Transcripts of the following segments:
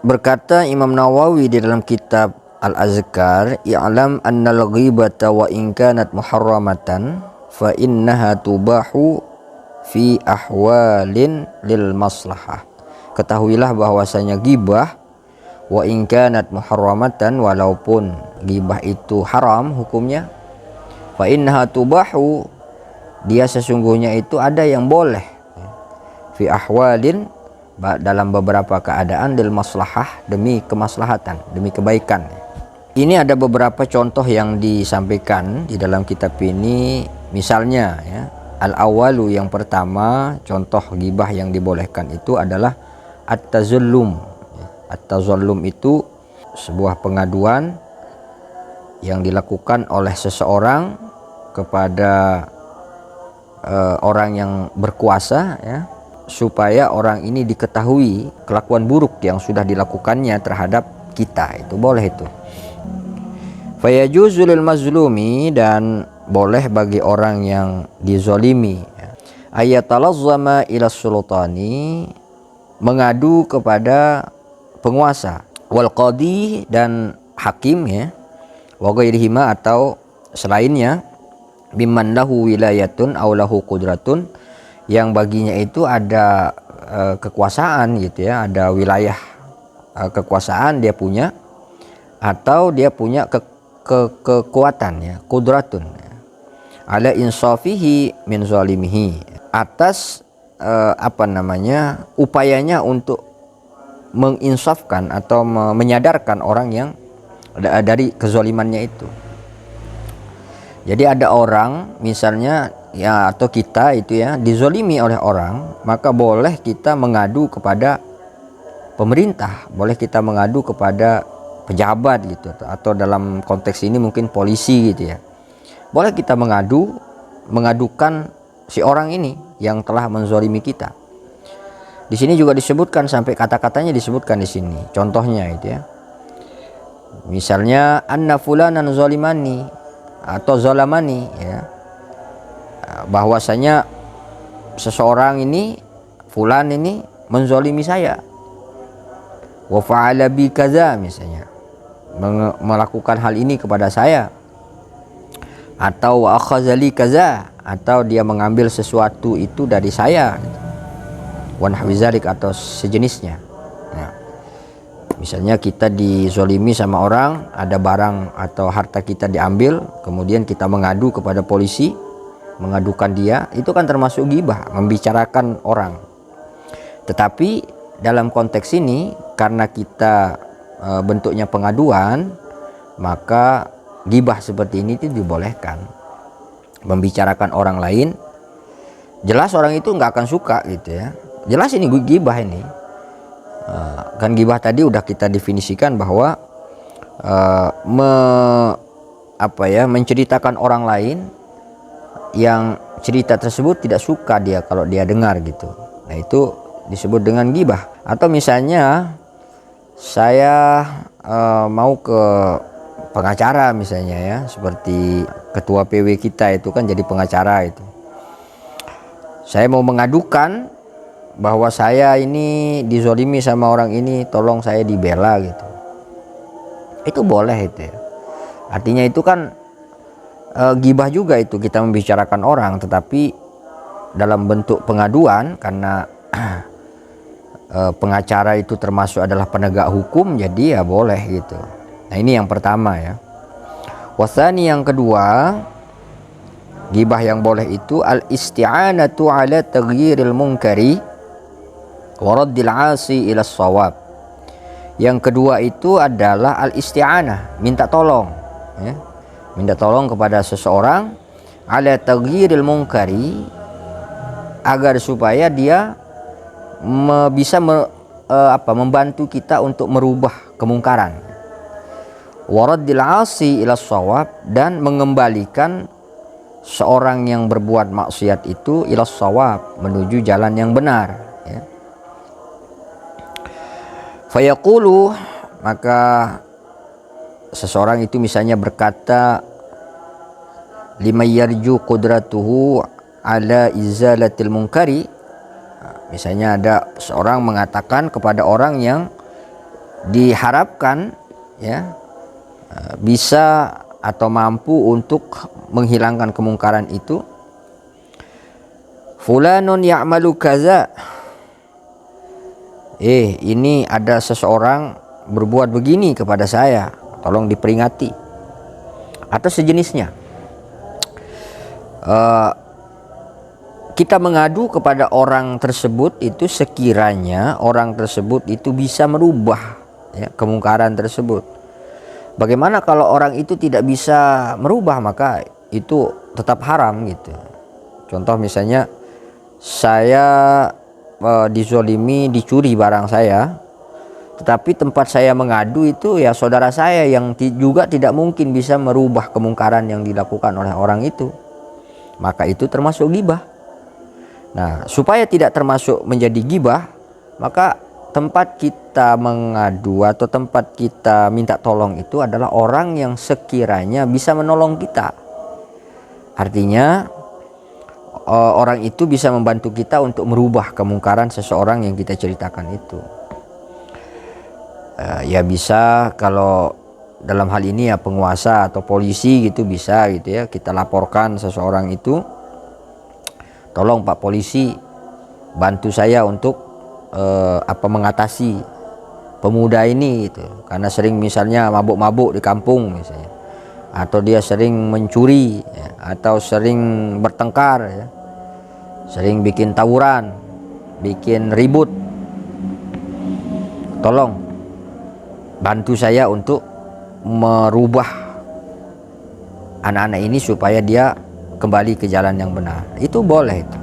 Berkata Imam Nawawi di dalam kitab Al-Azkar, "I'lam annal ghibata wa in kanat muharramatan fa innaha tubahu fi ahwalin lil maslahah." Ketahuilah bahwasanya ghibah wa in kanat muharramatan, walaupun ghibah itu haram hukumnya, fa innaha tubahu, dia sesungguhnya itu ada yang boleh, fi ahwalin, dalam beberapa keadaan, lil maslahah, demi kemaslahatan, demi kebaikan. Ini ada beberapa contoh yang disampaikan di dalam kitab ini. Misalnya ya, al-awalu, yang pertama contoh ghibah yang dibolehkan itu adalah at-tazallum. At-tazallum itu sebuah pengaduan yang dilakukan oleh seseorang kepada orang yang berkuasa, ya, supaya orang ini diketahui kelakuan buruk yang sudah dilakukannya terhadap kita. Itu boleh itu. Fayajuzu lil mazlumi, dan boleh bagi orang yang dizolimi, ayatalazzama ila sultani, mengadu kepada penguasa, wal qadi, dan hakim, ya, wa ghairihima, atau selainnya, bimman lahu wilayatun aw lahu qudratun, yang baginya itu ada kekuasaan gitu ya, ada wilayah kekuasaan dia punya, atau dia punya kekuatan, ya, qudratun, ya, ala insafihi min zalimihi, atas upayanya untuk menginsafkan atau menyadarkan orang yang dari kezalimannya itu. Jadi ada orang misalnya, ya, atau kita itu ya, dizolimi oleh orang, maka boleh kita mengadu kepada pemerintah, boleh kita mengadu kepada pejabat gitu, atau dalam konteks ini mungkin polisi gitu ya. Boleh kita mengadukan si orang ini yang telah menzolimi kita. Di sini juga disebutkan, sampai kata-katanya disebutkan di sini. Contohnya itu ya. Misalnya anna fulanan zalimani atau zalamani, ya. Bahwasanya seseorang ini, fulan ini menzolimi saya. Wa fa'ala bi kaza, misalnya melakukan hal ini kepada saya, atau wa akhazali kaza, atau dia mengambil sesuatu itu dari saya, wa nahwi zalik, atau sejenisnya. Nah, misalnya kita dizolimi sama orang, ada barang atau harta kita diambil, kemudian kita mengadu kepada polisi, mengadukan dia, itu kan termasuk ghibah, membicarakan orang. Tetapi dalam konteks ini, karena kita bentuknya pengaduan, maka ghibah seperti ini itu dibolehkan. Membicarakan orang lain, jelas orang itu nggak akan suka gitu ya, jelas ini ghibah ini. Kan ghibah tadi udah kita definisikan bahwa menceritakan orang lain yang cerita tersebut tidak suka dia kalau dia dengar gitu. Nah, itu disebut dengan ghibah. Atau misalnya saya mau ke pengacara misalnya, ya, seperti ketua PW kita itu kan jadi pengacara itu. Saya mau mengadukan bahwa saya ini dizolimi sama orang ini, tolong saya dibela gitu. Itu boleh itu ya. Artinya itu kan ghibah juga itu, kita membicarakan orang, tetapi dalam bentuk pengaduan, karena pengacara itu termasuk adalah penegak hukum, jadi ya boleh gitu. Nah, ini yang pertama ya. Wasani, yang kedua, ghibah yang boleh itu al-isti'anatu ala taghyiril munkari wa raddil 'asi ila shawab. Yang kedua itu adalah al-isti'anah, minta tolong, ya. Minta tolong kepada seseorang ala taghyiril munkari, agar supaya dia bisa membantu kita untuk merubah kemungkaran. Waraddil 'asi ila shawab, dan mengembalikan seorang yang berbuat maksiat itu ila shawab, menuju jalan yang benar, ya. Fayaqulu, maka seseorang itu misalnya berkata, liman yarju qudratuhu ala izalatil munkari. Misalnya ada seorang mengatakan kepada orang yang diharapkan ya bisa atau mampu untuk menghilangkan kemungkaran itu. Fulanun ya'malu kaza, ini ada seseorang berbuat begini kepada saya, tolong diperingati, atau sejenisnya. Kita mengadu kepada orang tersebut itu sekiranya orang tersebut itu bisa merubah ya, kemungkaran tersebut. Bagaimana kalau orang itu tidak bisa merubah, maka itu tetap haram gitu. Contoh misalnya saya dizolimi, dicuri barang saya, tetapi tempat saya mengadu itu ya saudara saya yang juga tidak mungkin bisa merubah kemungkaran yang dilakukan oleh orang itu, maka itu termasuk ghibah. Nah, supaya tidak termasuk menjadi ghibah, maka tempat kita mengadu atau tempat kita minta tolong itu adalah orang yang sekiranya bisa menolong kita. Artinya orang itu bisa membantu kita untuk merubah kemungkaran seseorang yang kita ceritakan itu. Ya bisa, kalau dalam hal ini ya penguasa atau polisi gitu bisa gitu ya, kita laporkan seseorang itu, tolong Pak Polisi bantu saya untuk mengatasi pemuda ini gitu, karena sering misalnya mabuk-mabuk di kampung misalnya, atau dia sering mencuri ya, atau sering bertengkar ya, sering bikin tawuran, bikin ribut, tolong bantu saya untuk merubah anak-anak ini supaya dia kembali ke jalan yang benar. Itu boleh itu.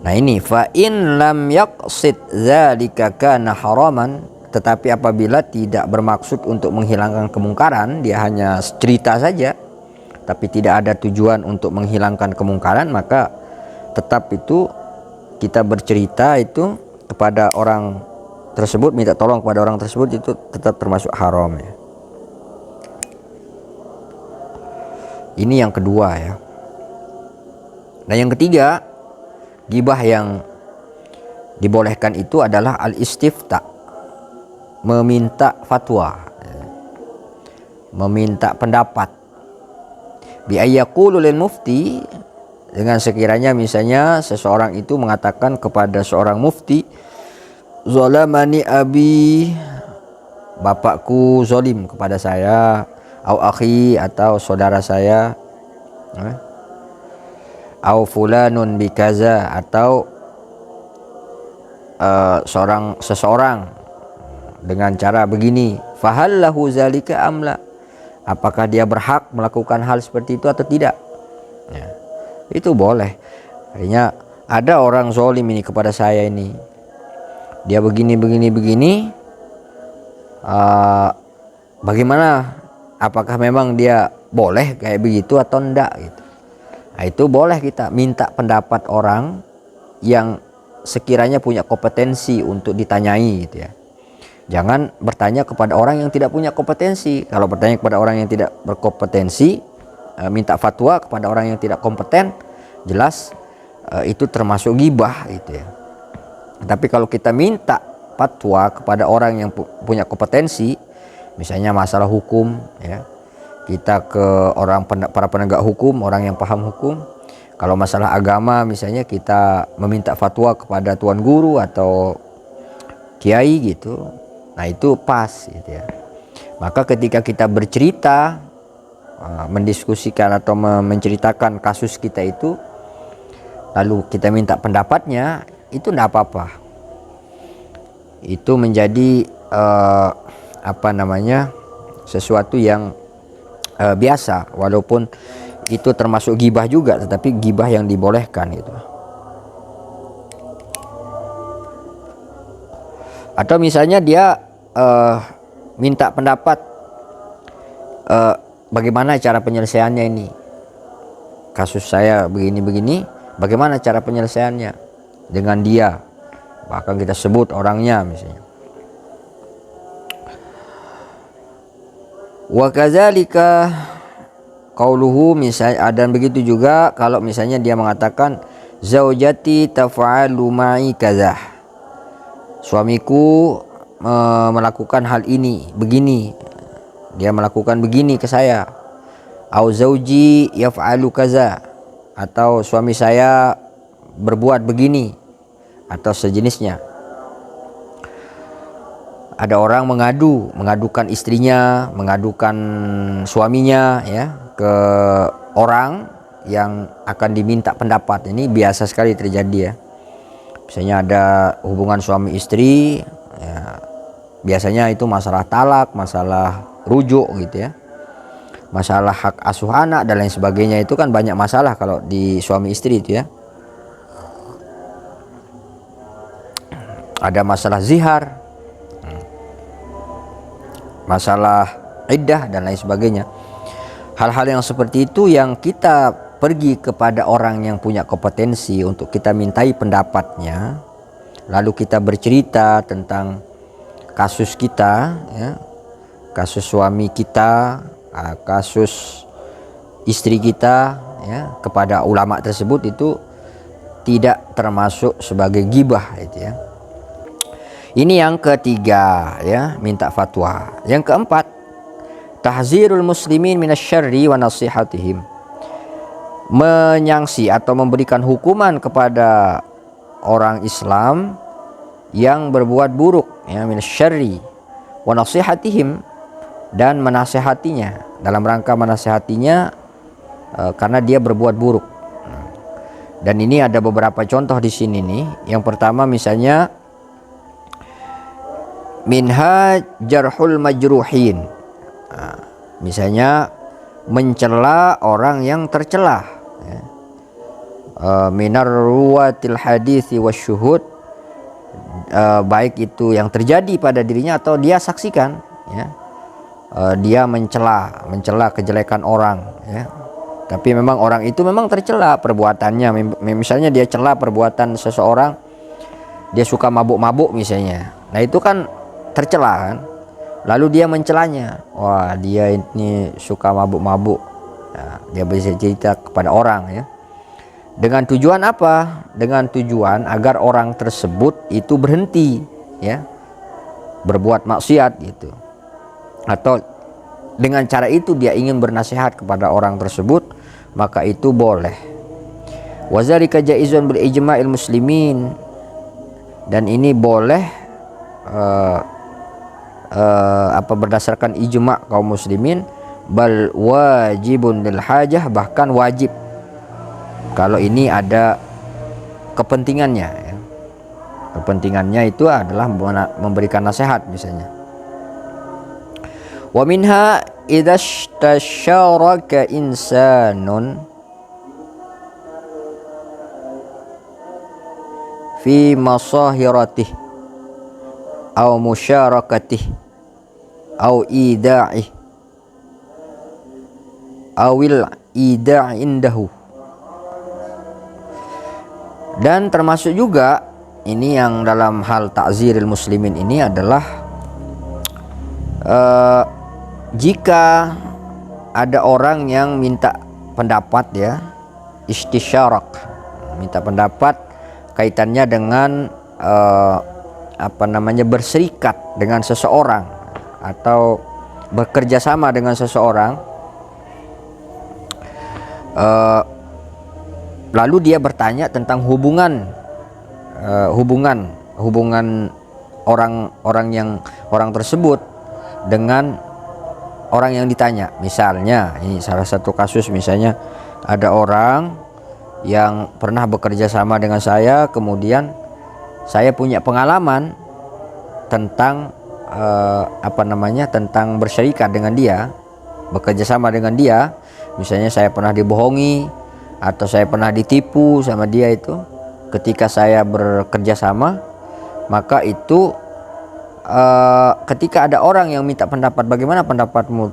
Nah ini fa in lam yaqsid dzalika kana haraman, tetapi apabila tidak bermaksud untuk menghilangkan kemungkaran, dia hanya cerita saja tapi tidak ada tujuan untuk menghilangkan kemungkaran, maka tetap itu kita bercerita itu kepada orang tersebut, minta tolong kepada orang tersebut, itu tetap termasuk haram ya. Ini yang kedua ya. Nah yang ketiga, ghibah yang dibolehkan itu adalah al-istifta, meminta fatwa, meminta pendapat. Bi ayyaqulu lil mufti, dengan sekiranya misalnya seseorang itu mengatakan kepada seorang mufti, zalamani abi, bapakku zolim kepada saya, au akhi, atau saudara saya, au fulanun bikaza, atau seseorang dengan cara begini, fahallahu zalika amla, apakah dia berhak melakukan hal seperti itu atau tidak ya, itu boleh. Artinya ada orang zolim ini kepada saya ini, dia begini, bagaimana, apakah memang dia boleh kayak begitu atau enggak gitu. Nah, itu boleh kita minta pendapat orang yang sekiranya punya kompetensi untuk ditanyai gitu ya. Jangan bertanya kepada orang yang tidak punya kompetensi. Kalau bertanya kepada orang yang tidak berkompetensi, minta fatwa kepada orang yang tidak kompeten, jelas itu termasuk ghibah gitu ya. Tapi kalau kita minta fatwa kepada orang yang punya kompetensi, misalnya masalah hukum ya, kita ke para penegak hukum, orang yang paham hukum. Kalau masalah agama misalnya kita meminta fatwa kepada tuan guru atau kiai gitu, nah itu pas gitu ya. Maka ketika kita bercerita, mendiskusikan atau menceritakan kasus kita itu, lalu kita minta pendapatnya, itu tidak apa-apa. Itu menjadi sesuatu yang biasa, walaupun itu termasuk ghibah juga, tetapi ghibah yang dibolehkan gitu. Atau misalnya dia minta pendapat, bagaimana cara penyelesaiannya ini, kasus saya begini, bagaimana cara penyelesaiannya dengan dia, bahkan kita sebut orangnya misalnya. Wa kadzalika qauluhu, misalnya, dan begitu juga kalau misalnya dia mengatakan zaujati taf'alu ma'i kadzah, suamiku melakukan hal ini begini, dia melakukan begini ke saya. Au zauji yaf'alu kaza, atau suami saya berbuat begini atau sejenisnya. Ada orang mengadukan istrinya, mengadukan suaminya ya ke orang yang akan diminta pendapat. Ini biasa sekali terjadi ya. Misalnya ada hubungan suami istri ya, biasanya itu masalah talak, masalah rujuk gitu ya, masalah hak asuh anak dan lain sebagainya. Itu kan banyak masalah kalau di suami istri itu ya. Ada masalah zihar, masalah iddah dan lain sebagainya. Hal-hal yang seperti itu yang kita pergi kepada orang yang punya kompetensi untuk kita mintai pendapatnya, lalu kita bercerita tentang kasus kita ya, kasus suami kita, kasus istri kita ya, kepada ulama tersebut, itu tidak termasuk sebagai ghibah itu ya. Ini yang ketiga ya, minta fatwa. Yang keempat, tahzirul muslimin minasyarri wa nasihatihim, menyangsi atau memberikan hukuman kepada orang Islam yang berbuat buruk ya, minasyarri wa nasihatihim, dan menasehatinya, dalam rangka menasehatinya karena dia berbuat buruk. Dan ini ada beberapa contoh di sini nih. Yang pertama misalnya minha jarhul majruhin, misalnya mencela orang yang tercela ya. Minar ruwatil hadithi wasyuhud, baik itu yang terjadi pada dirinya atau dia saksikan ya. Dia mencela kejelekan orang ya, tapi memang orang itu memang tercela perbuatannya. Misalnya dia cela perbuatan seseorang, dia suka mabuk-mabuk misalnya, nah itu kan tercela kan. Lalu dia mencelanya, wah dia ini suka mabuk-mabuk ya, dia bisa cerita kepada orang ya. Dengan tujuan apa? Dengan tujuan agar orang tersebut itu berhenti ya, berbuat maksiat gitu. Atau dengan cara itu dia ingin bernasihat kepada orang tersebut, maka itu boleh. Wazalika jaizun bil ijma'il muslimin, dan ini boleh berdasarkan ijma' kaum muslimin. Bal wajibun lil hajah, bahkan wajib kalau ini ada kepentingannya ya. Kepentingannya itu adalah memberikan nasihat misalnya. Wa minha idza istasyaraka insanun fi masahiratih aw musyarakatih aw ida'ih awil ida' indahu. Dan termasuk juga ini yang dalam hal ta'ziril muslimin ini adalah jika ada orang yang minta pendapat ya, istisyarak, minta pendapat kaitannya dengan berserikat dengan seseorang atau bekerja sama dengan seseorang, lalu dia bertanya tentang hubungan orang tersebut dengan orang yang ditanya. Misalnya ini salah satu kasus, misalnya ada orang yang pernah bekerja sama dengan saya, kemudian saya punya pengalaman tentang tentang bersyarikat dengan dia, bekerja sama dengan dia. Misalnya saya pernah dibohongi atau saya pernah ditipu sama dia itu ketika saya bekerja sama, maka itu ketika ada orang yang minta pendapat, bagaimana pendapatmu,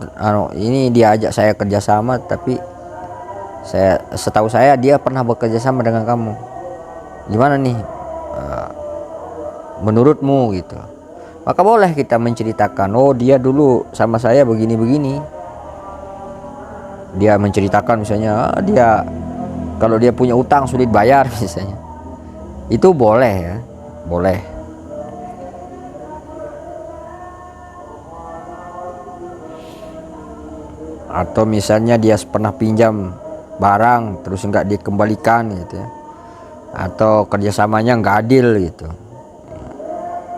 ini dia ajak saya kerjasama tapi setahu saya dia pernah bekerja sama dengan kamu, gimana nih menurutmu gitu. Maka boleh kita menceritakan, oh dia dulu sama saya begini-begini. Dia menceritakan misalnya dia Kalau dia punya utang sulit bayar misalnya, itu boleh ya, boleh. Atau misalnya dia pernah pinjam barang terus nggak dikembalikan gitu ya, atau kerjasamanya nggak adil gitu,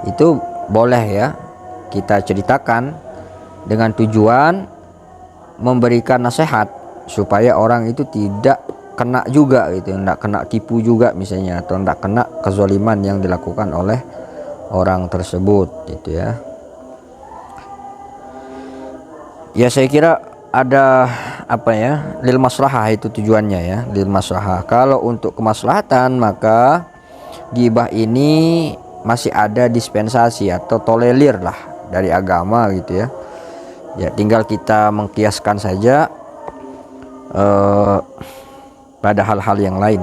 itu boleh ya kita ceritakan dengan tujuan memberikan nasihat supaya orang itu tidak kena juga gitu, tidak kena tipu juga misalnya, atau tidak kena kezaliman yang dilakukan oleh orang tersebut gitu ya. Ya saya kira ada apa ya, lil maslahah itu tujuannya ya, lil maslahah. Kalau untuk kemaslahatan maka gibah ini masih ada dispensasi atau tolerir lah dari agama gitu ya. Ya tinggal kita mengkiaskan saja pada hal-hal yang lain.